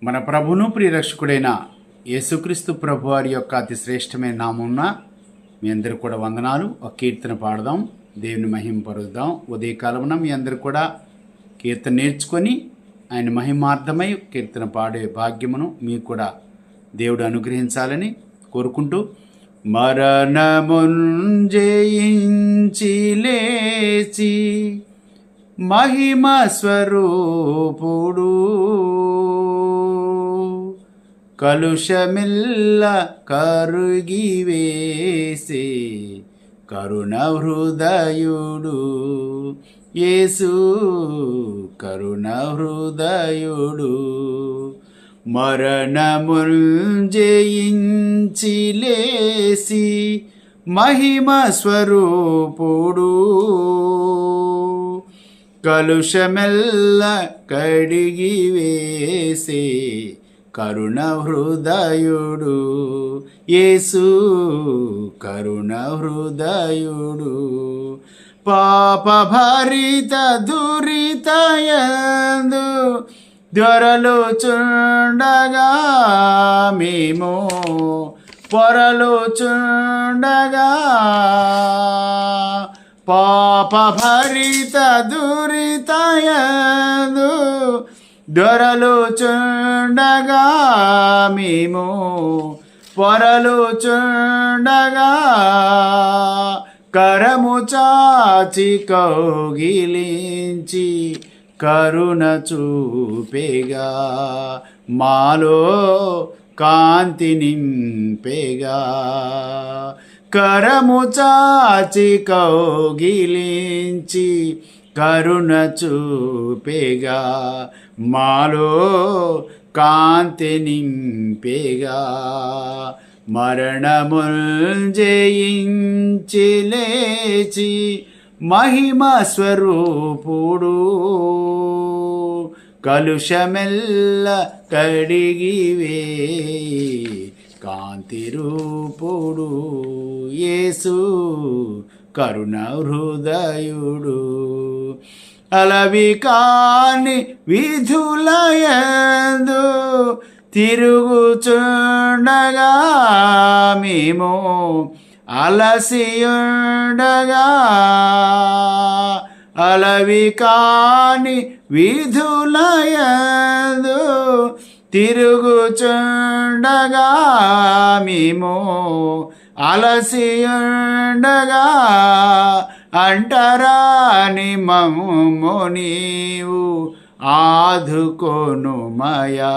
మన ప్రభును ప్రియరక్షకుడైన యేసుక్రీస్తు ప్రభు వారి యొక్క అతి శ్రేష్టమైన నామమున మీ అందరూ కూడా వందనాలు. ఒక కీర్తన పాడదాం, దేవుని మహింపరుద్దాం. ఉదయకాలమున మీ అందరూ కూడా కీర్తన నేర్చుకొని ఆయన మహిమార్థమై కీర్తన పాడే భాగ్యమును మీకు కూడా దేవుడు అనుగ్రహించాలని కోరుకుంటూ, మరణమున్ జయించి లేచి మహిమ స్వరూపుడు, కలుషమిల్ల కరుగివేసే కరుణ హృదయుడు యేసు, కరుణ హృదయుడు. మరణముల్ జయించి లేసి మహిమ స్వరూపుడు, కలుషమెల్ల కడిగివేసే కరుణ హృదయుడు యేసు, కరుణ హృదయుడు. పాప భరిత దురితయందు ధ్వరలుచుండగా మేము పొరలుచుండగా, పాప భరిత దురితయందు ధ్వరలుచుండగా మేము పొరలుచుండగా, కరము చాచి కౌగిలించి కరుణ చూపేగా, మాలో కాంతి నింపేగా. కరము చాచి కౌగిలించి కరుణ చూపేగా, మాలో కాంతి నింపేగా. మరణముల్ జయించి లేచి మహిమ స్వరూపుడు, కలుషమెల్ల కడిగివేయి కాంతి రూపుడు యేసు, కరుణ హృదయుడు. అలవి కాని విధులయందు తిరుగుచుండగా మేము అలసియుండగా, అలవి కాని విధులయందు తిరుగుచుండగా మేము అలసియుండగా, అంటరాని మమ్ము నీవు ఆదుకొనుమయా.